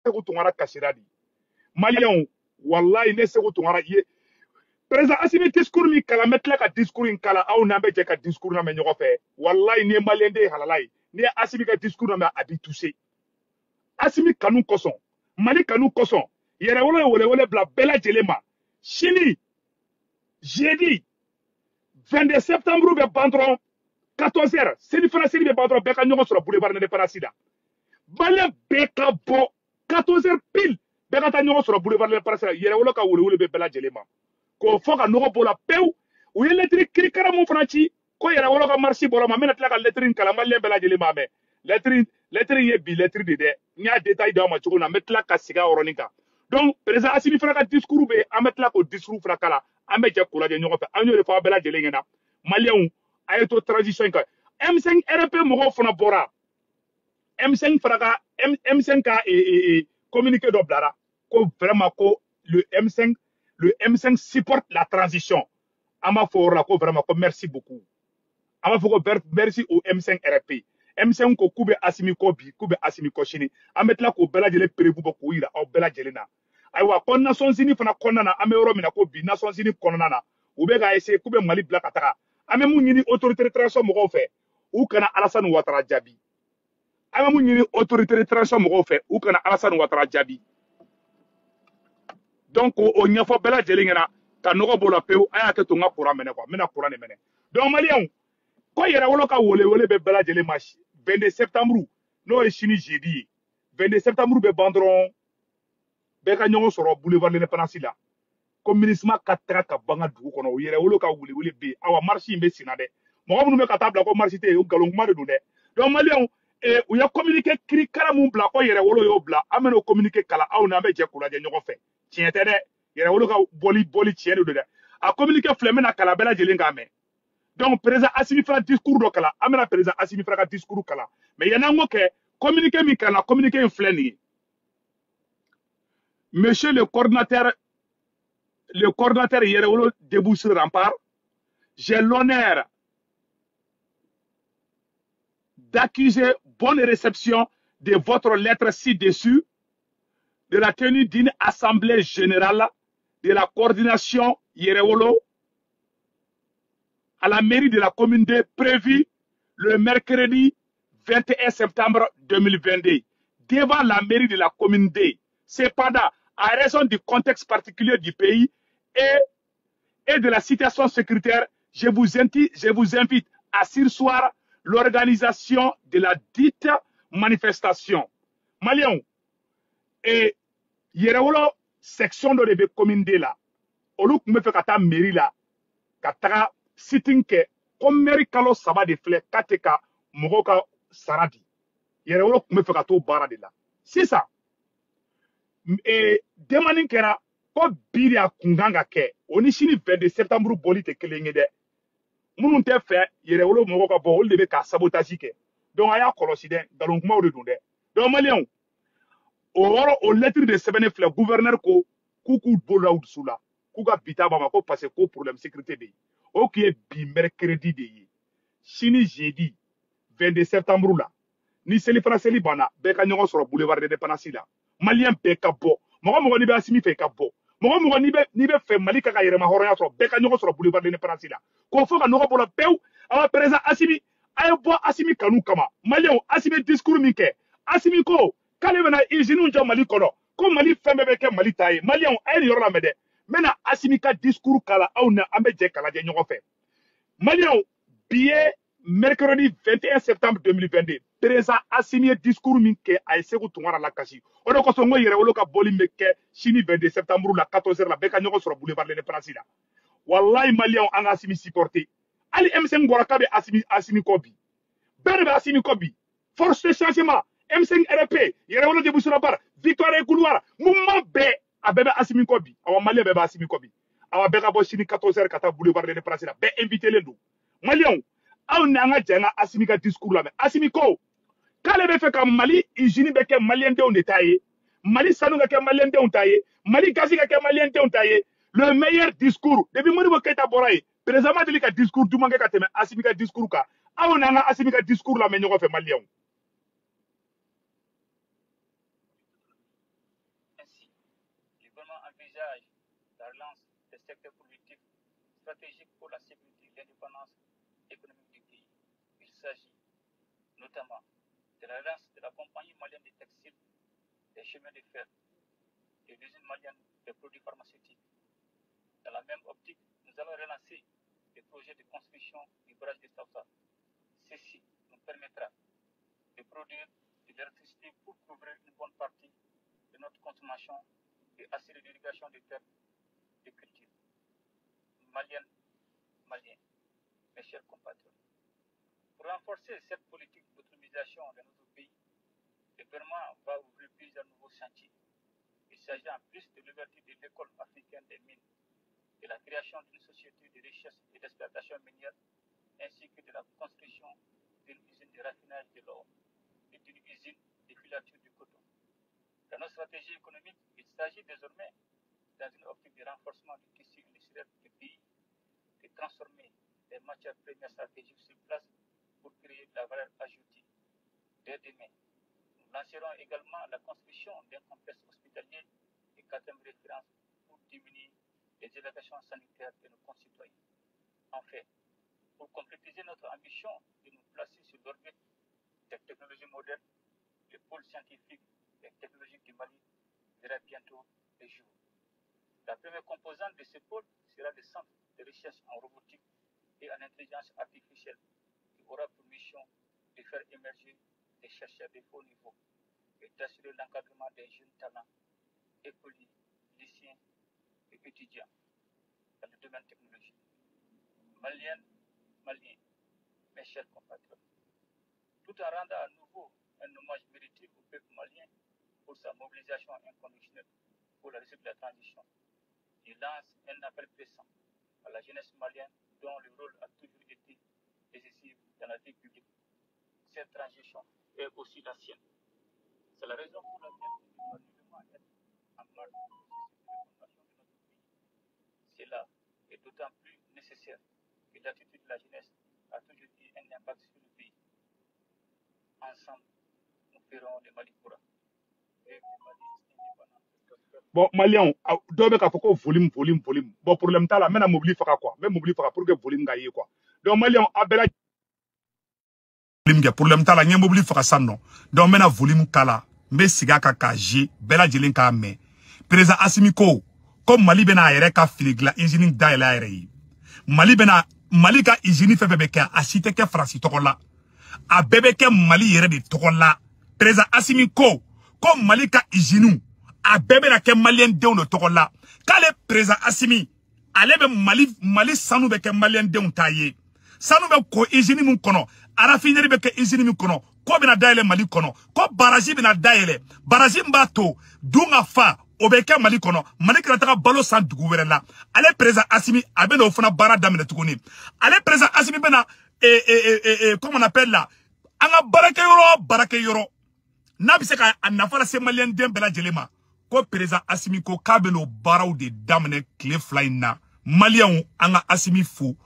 seko tungara kasira di Maliens wallahi ne seko tungara ye président Assimi discours mi kala metla ka discours in kala aw na be je ka discours na me ɲɔgɔn fɛ wallahi ne malien de halalai ne Assimi ka discours na me abi touché Assimi kanu kosɔn Mali kanu kosɔn yɛrɛ wolo ye wele bila bɛɛ lajɛlen ma sini jeudi 22 septembre bɛ ban dɔrɔn 14h seli fana seli bɛ ban dɔrɔn bɛɛ ka ɲɔgɔn sɔrɔ boulevard Indépendance la malien bɛɛ ka bɔ 14h pile bɛɛ ka taa ɲɔgɔn sɔrɔ boulevard Indépendance la yɛrɛ wolo ka wele bɛ bɛɛ lajɛlen ma k'o fɔ ka nɔgɔ b'o la pewu u ye lettre kirikara mun fana ci ko yɛrɛ wolo ka marche bɔra ma n bɛna tila ka lettre in kalan malien bɛɛ lajɛlen ma mɛ lettre in ye bi lettre de dɛ n y'a détail d'aw ma cogo min na n bɛ tila ka segin a yɔrɔnin kan donc président Assimi fana ka discours bɛ an bɛ tila k'o discours fana kala an bɛ jɛ k'o lajɛ ɲɔgɔn fɛ an y'o de fɔ aw bɛɛ lajɛlen ɲɛna maliyɛnw a ye to transition in kan M5 RP mɔgɔw fana bɔra M5 fana ka M5 ka communiqué dɔ bilara ko vraiment ko le M5 supporte la transition an b'a fɔ o yɔrɔ la ko vraiment ko merci beaucoup an b'a fɔ ko merci au M5 RP M5 ko k'u bɛ Assimi kɔ bi k'u bɛ Assimi kɔ sini an bɛ tila k'o bɛɛ lajɛlen prévu bɔ k'o yira aw bɛɛ lajɛlen na ayiwa ko Nations Unies fana kɔnɔna na an bɛ yɔrɔ min na ko bi Nations Unies kɔnɔna na u bɛ ka essayer k'u bɛ Mali bila ka taga an bɛ mun ɲini autorité de transition mɔgɔw fɛ u kana Alassane Ouattara jaabi an bɛ mun ɲini autorité de transition mɔgɔw fɛ u kana Alassane Ouattara jaabi donc o ɲɛfɔ bɛɛ lajɛlen ɲɛna ka nɔgɔ b'o la pewu an y'a kɛ to n ka courant minɛ quoi n bɛna courant de minɛ donc maliyɛnw ko yɛrɛ wolo ka wele bɛ bɛɛ lajɛlen ma 22 septembre n'o ye sini jeudi ye 22 septembre bɛ ban dɔrɔn bɛɛ ka ɲɔgɔn sɔrɔ boulevard Indépendance la ko MINUSMA ka taga ka ban ka dugu kɔnɔ o yɛrɛ wolo ka wele bɛ yen awa marche in bɛ sen na dɛ mɔgɔ minnu bɛ ka taa bila ko marche tɛ yen o nkalon kuma de don dɛ donc maliyɛnw u ye communiqué kirikara mun bila ko yɛrɛ wolo y'o bila an bɛna o communiqué kalan aw n'an bɛ jɛ k'o lajɛ ɲɔgɔn fɛ tiɲɛ tɛ dɛ yɛrɛ wolo ka bɔli tiɲɛ de don dɛ a communiqué filɛ n bɛna kalan bɛɛ lajɛlen k'a mɛn donc président Assimi fana discours dɔ kalan an bɛna président Assimi fana ka discours kalan mais yan'an k'o kɛ communiqué min kalan communiqué in filɛ nin ye monsieur le coordinateur yɛrɛ wolo debout sur rempart j'ai l'honneur d'accuser bonne réception de votre lettre ci-dessus de la tenue d'une assemblée générale de la coordination Yerewolo à la mairie de la commune D prévue le mercredi 21 septembre 2022 devant la mairie de la commune D. Cependant, à raison du contexte particulier du pays et de la situation sécuritaire, je vous invite à surseoir l'organisation de la dite manifestation. Maliens, et Yerewolo section de la commune D là, olu kun bɛ fɛ ka taa mairie la ka taga sitting kɛ ko mairie kalo 3 de filɛ k'a tɛ ka mɔgɔw ka sara di yɛrɛ wolo kun bɛ fɛ ka t'o baara de la sisan demanding kɛra ko bi de a kun kan ka kɛ o ni sini 22 septembre bɔli tɛ kelen ye dɛ minnu tɛ fɛ yɛrɛ wolo mɔgɔw ka bɔ olu de bɛ ka sabotage kɛ donc a y'a kɔlɔsi dɛ nkalon kumaw de don dɛ donc maliyɛnw o yɔrɔ o lettre de sɛbɛnnen filɛ gouverneur ko k'u k'u bolo da dusu la k'u ka bita b'a ma ko parce que ko problème sécurité bɛ yen o tun ye bi mercredi de ye sini jeudi 22 septembre la ni seli fana seli banna bɛɛ ka ɲɔgɔn sɔrɔ boulevard Indépendance la maliyɛn bɛɛ ka bɔ mɔgɔ mɔgɔ n'i bɛ Assimi fɛ i ka bɔ mɔgɔ mɔgɔ n'i bɛ fɛ Mali ka yɛrɛma hɔrɔnya sɔrɔ bɛɛ ka ɲɔgɔn sɔrɔ boulevard Indépendance la k'o fɔ ka nɔgɔ bɔ la pewu aw président Assimi a ye bɔ Assimi kanu kama maliyɛnw Assimi discours min kɛ Assimi ko k'ale bɛna usine jɔ Mali kɔnɔ ko Mali fɛn bɛɛ bɛ kɛ Mali ta ye maliyɛnw a ye nin yɔrɔ lamɛn dɛ n bɛna Assimi ka discours kala aw na an bɛ jɛ ka lajɛ ɲɔgɔn fɛ maliyɛnw bi ye mercredi 21 septembre 2022 président Assimi ye discours min kɛ a ye Segu Tunkara lakasi o de kosɔn n ko yɛrɛ wolo ka bɔli bɛ kɛ sini 22 septembre la 14h la bɛɛ ka ɲɔgɔn sɔrɔ boulevard Indépendance la wallahi maliyɛnw an ka Assimi supporter hali M5 bɔra k'a bɛ Assimi kɔ bi bɛɛ de bɛ Assimi kɔ bi force de changement M5 RP yɛrɛ wolo debout sur rempart victoire et couloir mouvement bɛɛ a bɛɛ bɛ Assimi kɔ bi awa maliyɛn bɛɛ bɛ Assimi kɔ bi awa bɛɛ ka bɔ sini 14h ka taa boulevard Indépendance la bɛɛ invité len don maliyɛnw aw ni an ka jɛ an ka Assimi ka discours lamɛn Assimi ko k'ale bɛ fɛ ka Mali usine bɛ kɛ maliyɛndenw de ta ye Mali sanu ka kɛ maliyɛndenw ta ye Mali gasi ka kɛ maliyɛndenw ta ye le meilleur discours depuis Modibo Keita bɔra ye président ma deli ka discours duman kɛ ka tɛmɛ Assimi ka discours kan aw ni an ka Assimi ka discours lamɛn ɲɔgɔn fɛ maliyɛnw gouvernement envisage la relance des secteurs productifs stratégiques pour la sécurité et l'indépendance économique du pays. Il s'agit notamment de la relance de la compagnie malienne des textiles, des chemins de fer, de l'usine malienne des produits pharmaceutiques. Dans la même optique, nous allons relancer les projets de construction du barrage de Safsa. Ceci nous permettra de produire de l'électricité pour couvrir une bonne partie de notre consommation et assurer l'irrigation des terres de culture. Maliennes, Maliens, mes chers compatriotes, pour renforcer cette politique d'autonomisation de notre pays, le gouvernement va ouvrir plusieurs nouveaux chantiers. Il s'agit en plus de l'ouverture de l'école africaine des mines, de la création d'une société de recherche et d'exploitation minière, ainsi que de la construction d'une usine de raffinage de l'or et d'une usine de filature du coton. Dans notre stratégie économique, il s'agit désormais, dans une optique de renforcement du tissu industriel du pays, de transformer les matières premières stratégiques sur place pour créer de la valeur ajoutée. Dès demain, nous lancerons également la construction d'un complexe hospitalier de 4e référence pour diminuer les évacuations sanitaires de nos concitoyens. Enfin, pour concrétiser notre ambition de nous placer sur l'orbite des technologies modernes, le pôle scientifique et technologique du Mali verra bientôt le jour. La première composante de ce pôle sera le centre de recherche en robotique et en intelligence artificielle qui aura pour mission de faire émerger des chercheurs de haut niveau et d'assurer l'encadrement des jeunes talents, écoliers, lycéens et étudiants dans le domaine technologique. Maliennes, Maliens, mes chers compatriotes, tout en rendant à nouveau un hommage mérité au peuple malien pour sa mobilisation inconditionnelle pour la réussite de la transition, il lance un appel pressant à la jeunesse malienne dont le rôle a toujours été décisif dans la vie publique. Cette transition est aussi la sienne. C'est la raison pour laquelle il doit nullement être en marge du processus de refondation de notre pays. Cela est d'autant plus nécessaire que l'attitude de la jeunesse a toujours eu un impact sur le pays. Ensemble, nous ferons le Mali Koura. Et le Mali indépendant. Bon, Malien, dɔw bɛ k'a fɔ ko volume. Bon, problème t'a la, n bɛna mobili faga quoi. N bɛ mobili faga pour que volume ka ye quoi. Donc, Malien, a bɛɛ lajɛlen problème t'a la, n ye mobili faga san nɔ. Donc, n bɛna volume kala. N bɛ sigi a kan k'a je, bɛɛ lajɛlen k'a mɛn. Président Assimi ko Mali bɛna a yɛrɛ ka fini dilan usine dayɛlɛ a yɛrɛ ye. Mali ka usine fɛn fɛn bɛ kɛ, a si tɛ kɛ Faransi tɔgɔ la. A bɛɛ bɛ kɛ Mali yɛrɛ de tɔgɔ la. Président Assimi ko Mali ka usine a bɛɛ bɛna kɛ malien denw de tɔgɔ la. K'ale président Assimi ale bɛ Mali sanu bɛ kɛ malien denw ta ye. Sanu bɛ ko usine min kɔnɔ, raffinerie bɛ kɛ usine min kɔnɔ, ko bɛna dayɛlɛ Mali kɔnɔ, ko barrage bɛna dayɛlɛ. Barrage min b'a to dun ka fa o bɛ kɛ Mali kɔnɔ. Mali kana taga balo san dugu wɛrɛ la. Ale président Assimi a bɛna o fana baara daminɛ tuguni. Ale président Assimi bɛna comment on appelle là, an ka baarakɛ yɔrɔ n'a bɛ se ka a nafa lase malien den bɛɛ lajɛlen ma. Ko président Assimi ko k'a bɛ n'o baaraw de daminɛ tile 2 in na. Maliens an ka Assimi fo.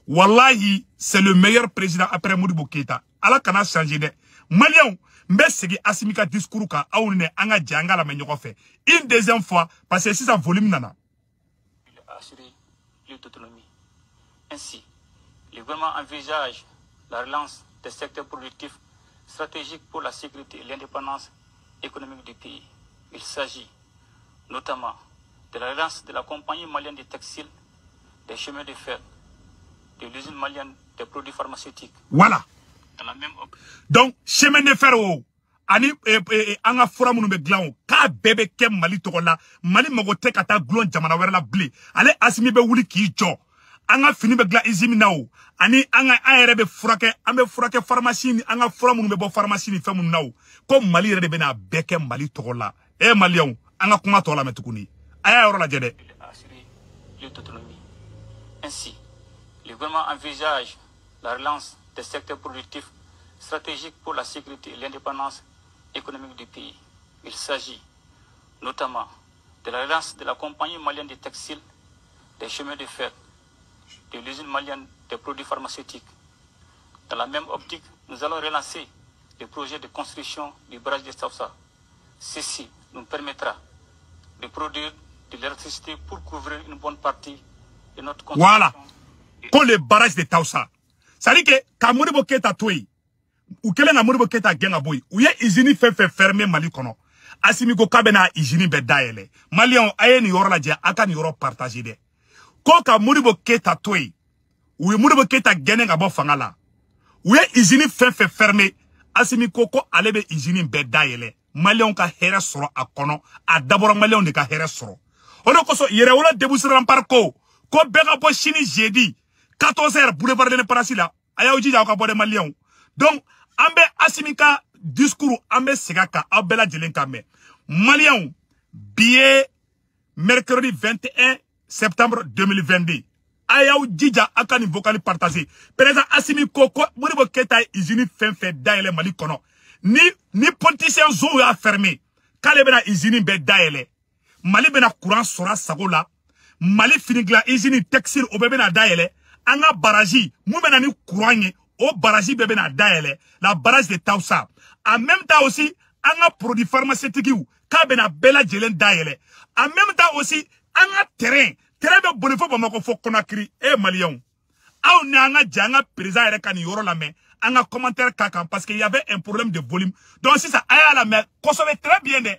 Wallahi, c'est le meilleur président après Modibo Keïta. Ala kana changer dɛ. Maliens, n bɛ segin Assimi ka discours kan aw ni an ka jɛ an ka lamɛn ɲɔgɔn fɛ. Une deuxième fois parce que sisan volume nana. Assurer l'autonomie. Ainsi, le gouvernement envisage la relance des secteurs productifs stratégiques pour la sécurité et l'indépendance économique du pays. Il s'agit notamment de la relance de la compagnie malienne des textiles, des chemins de fer, de l'usine malienne des produits pharmaceutiques. Voilà. Dans la même... Donc, chemin de fer, ani anga fura munu be glan o ka bebe ke Mali togola Mali mago te kata glon jamana wɛrɛ la bile ale Assimi be wuli k'i jɔ anga fini be glan izimi na o ani anga an yɛrɛ be furakɛ an be furakɛ pharmacie ni anga fura munu be bɔ pharmacie ni fɛn munu na o ko Mali yɛrɛ de bena bɛɛ kɛ Mali togola Maliens anga kuma tɔ la mɛ tuguni a y'a yɔrɔ lajɛ dɛ. Assurer l'autonomie. Ainsi, le gouvernement envisage la relance des secteurs productifs stratégiques pour la sécurité et l'indépendance économique du pays. Il s'agit notamment de la relance de la compagnie malienne des textiles, des chemins de fer, de l'usine malienne des produits pharmaceutiques. Dans la même optique, nous allons relancer le projet de construction du barrage de Safsa. Ceci nous permettra de produire de l'électricité pour couvrir une bonne partie de notre consommation. Voilà. Comme les barrages de Taoussa. Ça dit que, quand Modibo Keita toui, ou quel est Modibo Keita genga boy, ou y'a usine fait fermer Mali kono. Asimiko kabena usine be daele. Malion aye ni yoro la dia, aka ni yoro partager de. Ko ka Modibo Keita toui, ou Modibo Keita genga bo fangala. Ou y'a usine fait fermer, asimiko ko alebe usine be daele. Malion ka here soro a kono, a d'abord Malion de ka here soro. Ono koso yere wala debusran parko, ko bega bo chini jeudi. 14h boulevard de Parasi là aya uji ja ko bode Malion donc ambe asimika discours ambe segaka abela jelenka me Malion billet mercredi 21 septembre 2022 aya uji ja akani vocal partager président Assimi Koko Modibo Keita usine fait daele Mali kono ni politicien zo a fermé kale bena usine be daele Mali bena courant sora sagola Mali finigla usine textile obebena daele anga baraji moumena ni courant au baraji bébé na daele la barrage de Taoussa en même temps aussi anga produit pharmaceutique ou kabena bela jelen daele en même temps aussi anga terrain be bonifo bamako fo Conakry e Malion aw na anga janga président ere kan yoro la main anga commentaire kaka parce qu'il y avait un problème de volume donc si ça aya la main consommait très bien de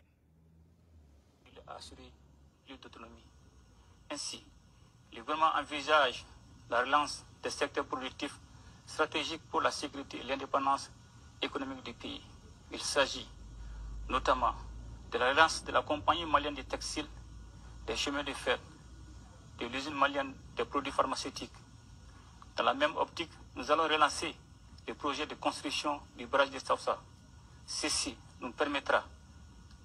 assurer l'autonomie. Ainsi le gouvernement envisage la relance des secteurs productifs stratégiques pour la sécurité et l'indépendance économique du pays. Il s'agit notamment de la relance de la compagnie malienne des textiles, des chemins de fer, de l'usine malienne des produits pharmaceutiques. Dans la même optique, nous allons relancer le projet de construction du barrage de Taoussa. Ceci nous permettra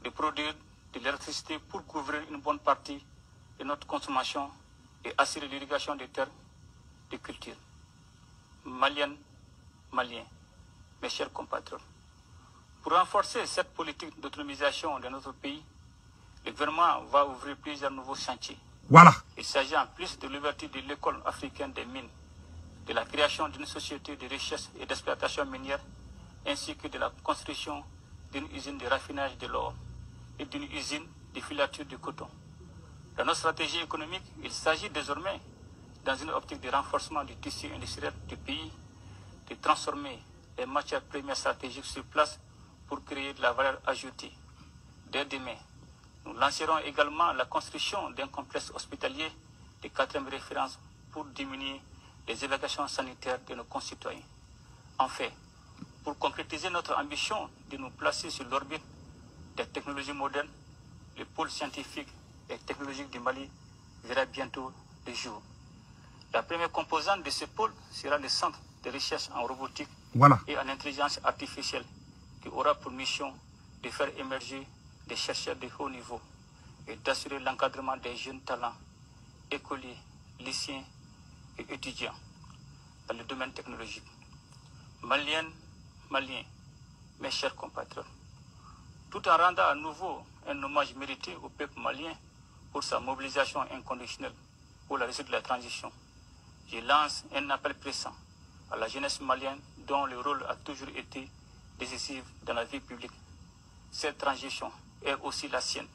de produire de l'électricité pour couvrir une bonne partie de notre consommation et assurer l'irrigation des terres de culture. Maliens, mes chers compatriotes, pour renforcer cette politique d'autonomisation de notre pays, le gouvernement va ouvrir plusieurs nouveaux chantiers. Voilà. Il s'agit en plus de l'ouverture de l'école africaine des mines, de la création d'une société de recherche et d'exploitation minière, ainsi que de la construction d'une usine de raffinage de l'or et d'une usine de filature de coton. Dans notre stratégie économique, il s'agit désormais, dans une optique de renforcement du tissu industriel du pays, de transformer les matières premières stratégiques sur place pour créer de la valeur ajoutée. Dès demain, nous lancerons également la construction d'un complexe hospitalier de 4e référence pour diminuer les évacuations sanitaires de nos concitoyens. Enfin, pour concrétiser notre ambition de nous placer sur l'orbite des technologies modernes, le pôle scientifique et technologique du Mali verra bientôt le jour. La première composante de ce pôle sera le centre de recherche en robotique et en intelligence artificielle qui aura pour mission de faire émerger des chercheurs de haut niveau et d'assurer l'encadrement des jeunes talents, écoliers, lycéens et étudiants dans le domaine technologique. Maliens, mes chers compatriotes, tout en rendant à nouveau un hommage mérité au peuple malien pour sa mobilisation inconditionnelle pour la réussite de la transition, je lance un appel pressant à la jeunesse malienne dont le rôle a toujours été décisif dans la vie publique. Cette transition est aussi la sienne.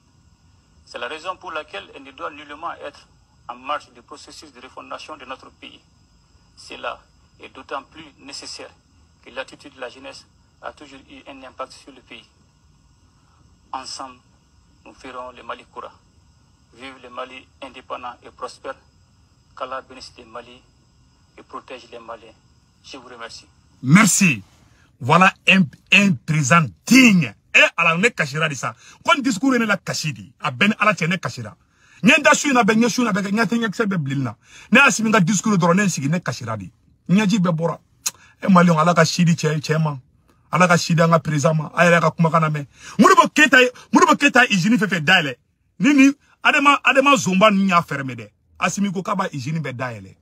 C'est la raison pour laquelle elle ne doit nullement être en marge du processus de refondation de notre pays. Cela est d'autant plus nécessaire que l'attitude de la jeunesse a toujours eu un impact sur le pays. Ensemble, nous ferons le Mali Koura. Vive le Mali indépendant et prospère. Qu'Allah bénisse le Mali et protège les Maliens. Je vous remercie. Merci. Voilà un président digne. Et à la ne kashira de ça. Quand discours est la kashidi, à ben à la tienne kashira. Nyanda shuna ben nyashuna ben nyate nyakse be blilna. Ne asiminga discours de ronen sigi ne kashira di. Nyaji be bora. E Malion ala kashidi chema. Ala kashidi nga président ma. Ayera ka kumakana me. Muribo keta izini fefe daile. Nini adema zomba nya ferme de. Asimiko kaba izini be daile.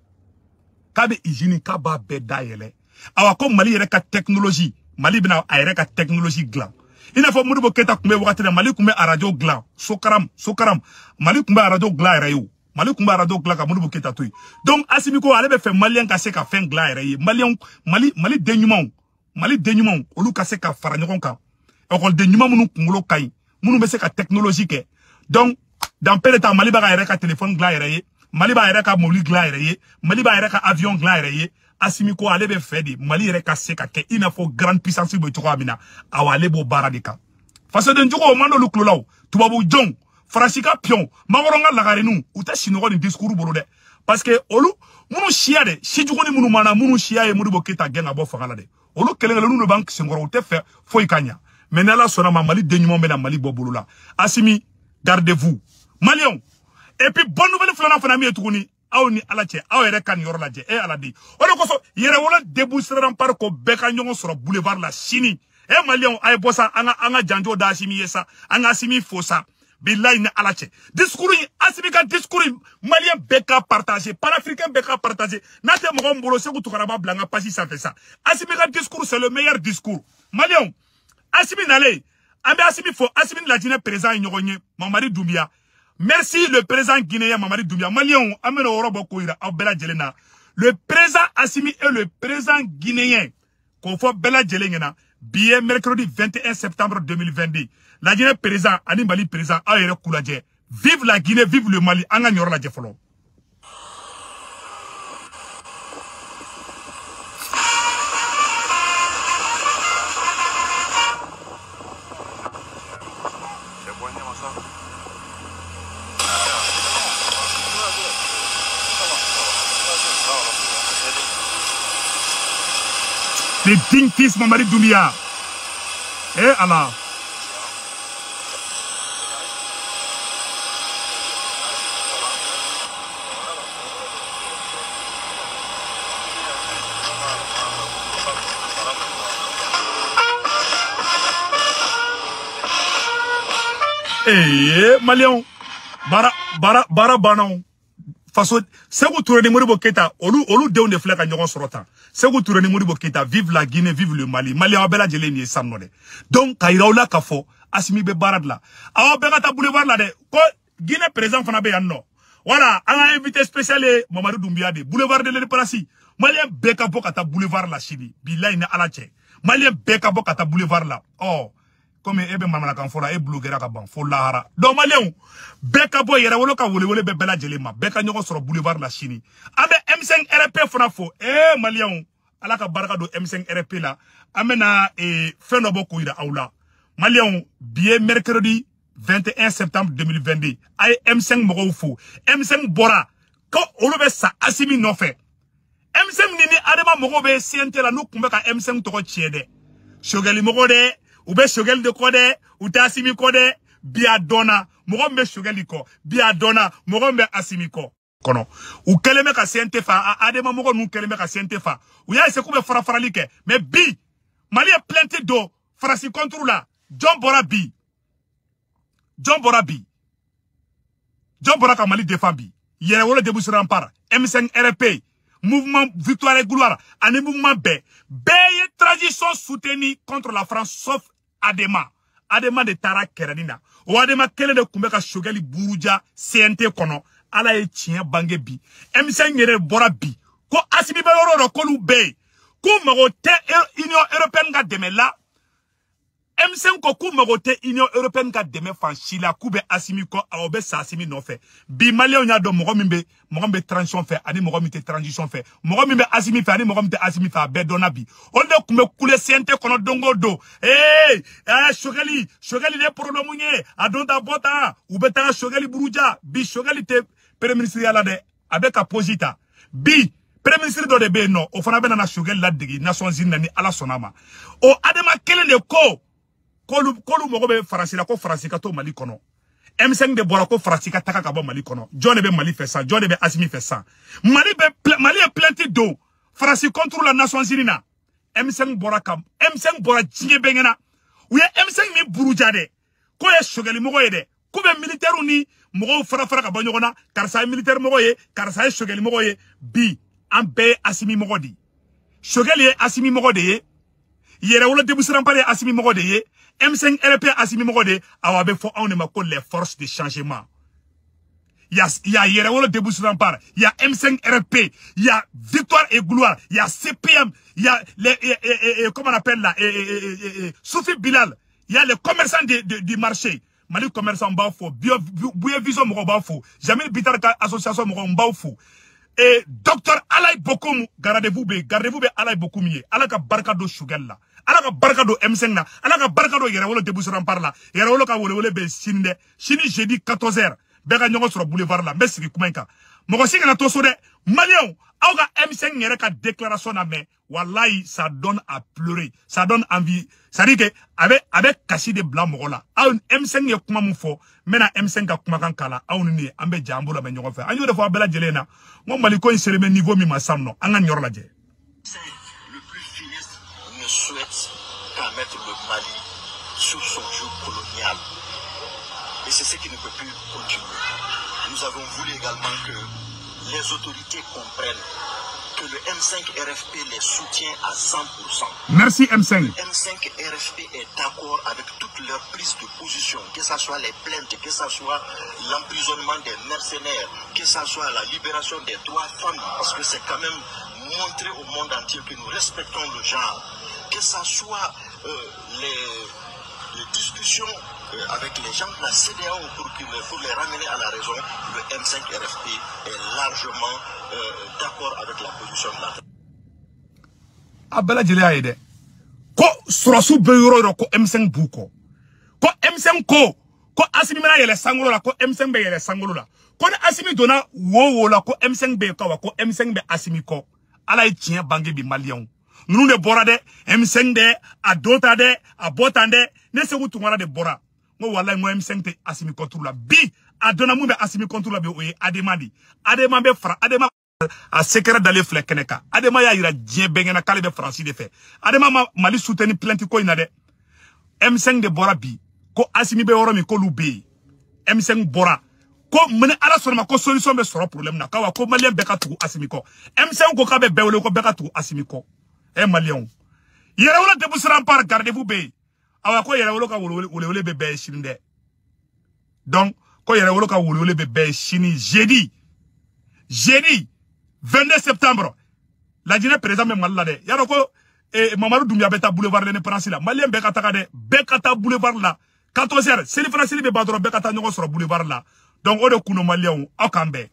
Kabe izini kaba be daile. Awa ko Mali yere ka technologie. Mali bina ayere ka technologie glan. Il faut Modibo Keita kumbe wakati na Mali kumbe radio glan. Sokaram. Mali kumbe radio glan rayo. Mali kumbe radio glan ka Modibo Keita toy. Donc asimiko alebe fe Malien ka se ka fen glan rayo. Mali denyumon. Mali denyumon olu ka se ka fara nyokon kan. Ekol denyumon munu kungulo kai. Munu be se ka technologie ke. Donc dans peu de temps Mali ba ka téléphone gla yere Mali ba ka mobile gla yere Mali ba ka avion gla yere Assimi ko ale be fait di Mali yere ka se ka ke il faut grande puissance bo to amina awale bo baradika parce que njugo mando lu klolaw tubabu jong farasika pion magoronga lagarenu uta sinogo ni discours bolo de parce que olu munu shia de shijugo ni munu mana munu shia e munu boketa genga bo fangala de olu kelengelo nu bank sengoro te fait foi kanya mais nala sona ma Mali denyumo be na Mali bobolo la Assimi gardez-vous Malion et puis bonne nouvelle flana fana mi etukuni aw ni alache aw yere kan yor laje e aladi ono ko so yere wala déboucheran par ko beka nyongo soro boulevard la Chini e Malion ay bossa anga janjo da Assimi yesa anga Assimi fosa billahi na alache discours Assimi ka discours Malien beka partager panafricain beka partager nate mo mbolo se ko tukaraba blanga pasi ça fait ça Assimi ka discours c'est le meilleur discours Malion Assimi nale ambe Assimi fo Assimi la Guinée président nyogonye Mamadi Doumbia. Merci le président guinéen Mamadi Doumbia. Malion, ameno orobo koira au bela jelena. Le président Assimi est le président guinéen. Qu'on faut bela jelena. Billet mercredi 21 septembre 2022. La Guinée président, ani Mali président, aére koulaje. Vive la Guinée, vive le Mali. Anga nyor la jefolo. Les dignes fils Mamadi Doumbia. Eh Allah. Eh Malion. Bara banon. Faso Sékou Touré ni Modibo Keïta olu de on de fleka nyogon sorota Sékou Touré ni Modibo Keïta vive la Guinée vive le Mali Mali abela jele ni samno de donc kairaola kafo Assimi be barad la awa be gata boulevard la de ko Guinée présent fana be yanno voilà on a invité spécial Mamadou Doumbia de boulevard de l'Indépendance Malien beka bokata boulevard la Chini billahi na alache Malien beka bokata boulevard la oh comme ebe mamala kan fola e bloguera ka ban fo lahara donc Malien beka boy yere wolo ka wole be bela jelema beka nyoko soro boulevard la Chini abe M5 RP fana fo Malien ala ka baraka do M5 RP la amena feno boko ida aula Malien billet mercredi 21 septembre 2022 ay M5 mogo fo M5 bora ko olobe sa Assimi no fait M5 nini adema mogo be CNT la no kumbe ka M5 to ko chiede shogali mogo de ube shogel de kode uta Assimi kode biadona mogombe shogeli ko biadona mogombe Assimi ko kono u keleme ka CNT fa adema mogo nu keleme ka CNT fa u ya ese kube faralike mais bi Mali est planté d'eau farasi contre la John Borabi ka Mali défend bi yere wolo déboucher rempart M5 RP mouvement victoire et gloire un mouvement B transition soutenue contre la France sauf Adema de Tara Keranina o Adema kele de kumbeka shogeli buruja CNT kono ala e chien bange bi M5 yere bora bi ko Assimi be ro ko lu be ko magote Union européenne ga deme la M5 ko magote Union européenne ga deme fanchila kube Assimi ko aobe sa Assimi no fait bi Malien nya do mogombe transition fait ani mogombe transition fait mogombe Assimi fait ani mogombe Assimi fait be dona bi on de kume kule CNT kono dongo do shogeli de problème nye adonda bota ubeta shogeli buruja bi shogeli te premier ministre yala de avec a posita bi premier ministre do de be no o fana be na shogeli la digi Nations Unies ni ala sonama o adema kele de kolu mogo be farasila ko farasika to Mali kono M5 de bora ko farasika taka ka bo Mali kono John be Mali fait ça John be Assimi fait ça Mali est planté d'eau farasi contre la Nations Unies na M5 bora kam M5 bora jinge bengena ou M5 mi buruja de ko ye shogeli mogo ye de ko be militaire ni mogo fara ka bo nyogona karsa militaire mogo ye karsa shogeli mogo ye bi ambe Assimi mogo di shogeli Assimi mogo de ye yere wolo déboucher par Assimi mogo de ye M5 RP Assimi mogo de awabe fo on ma ko les forces de changement il y a yere wolo déboucher par il y a M5 RP il y a victoire et gloire il y a CPM il y a les comment on appelle là Soufi Bilal il y a les commerçants du marché Mali commerçant Mbafo, Bouye Vision Mbafo, Jamil Bitarka Association Mbafo, et Docteur Alay Bokoum, gardez-vous Alay Bokoumie, Alaka Barkado Shugella, Alaka Barkado M5, Alaka Barkado Yerolo de Bousseran par là, Yerolo Kawole Be Sinde, Chini jeudi 14h, Bega Nyon sur le boulevard là, Messi Koumenka. Mogosik na tosode, Malion, Aouga M5 n'yere ka déclaration na mais, wallahi, ça donne à pleurer, ça donne envie, ça dit que, avec caché des blancs mogola, Aoun M5 ye kuma moufo, mena M5 ka kuma kankala, Aoun ni, ambe jambo la benyon fait. Anyo de fois bela jelena, mon maliko il se le met niveau mi masam non, anga nyor la dje. Le plus finiste ne souhaite qu'à mettre le Mali sur son joug colonial. Et c'est ce qui ne peut plus continuer. Nous avons voulu également que les autorités comprennent que le M5 RFP les soutient à 100%. Merci M5. Le M5 RFP est d'accord avec toutes leurs prises de position, que ce soit les plaintes, que ce soit l'emprisonnement des mercenaires, que ce soit la libération des droits femmes, parce que c'est quand même montrer au monde entier que nous respectons le genre, que ce soit les discussions avec les gens de la CEDEAO pour les ramener à la raison. Le M5 RFP est largement d'accord avec la position de la Abela jele aide. Ko surasu beuro ko M5 buko. Ko M5 ko asimi mena yele sangolo la ko M5 be yele sangolo la. Ko asimi dona wo la ko M5 be ko M5 be asimi ko. Ala e tien bangi bi Malion. Nous ne bora de M5 de a dota de a botande ne se wutu ngara de bora. Mo wallahi mo M5 te asimi contrôle la bi adona mu be asimi contrôle la be oye ademandi adema be fra adema a secret d'aller flekeneka adema ya ira dien bengena kale be franci de fait adema mali soutenir plainte ko ina de M5 de bora bi ko asimi be woro mi ko lube M5 bora ko mene ala sonna ko solution be soro problème na kawa ko malien be ka tu asimi ko M5 ko ka be bewle ko be ka tu asimi ko e malien yere wala de busran par gardez-vous be awa ko yere wolo ka wole be shinde donc ko yere wolo ka wole be shini jeudi 22 septembre la Guinée président me mal la de yaro ko Mamadou Doumbia beta boulevard de Prince la malien be kata de be kata boulevard la 14h c'est le français be badro be kata nyoko sur boulevard la donc o de kuno malien o akambe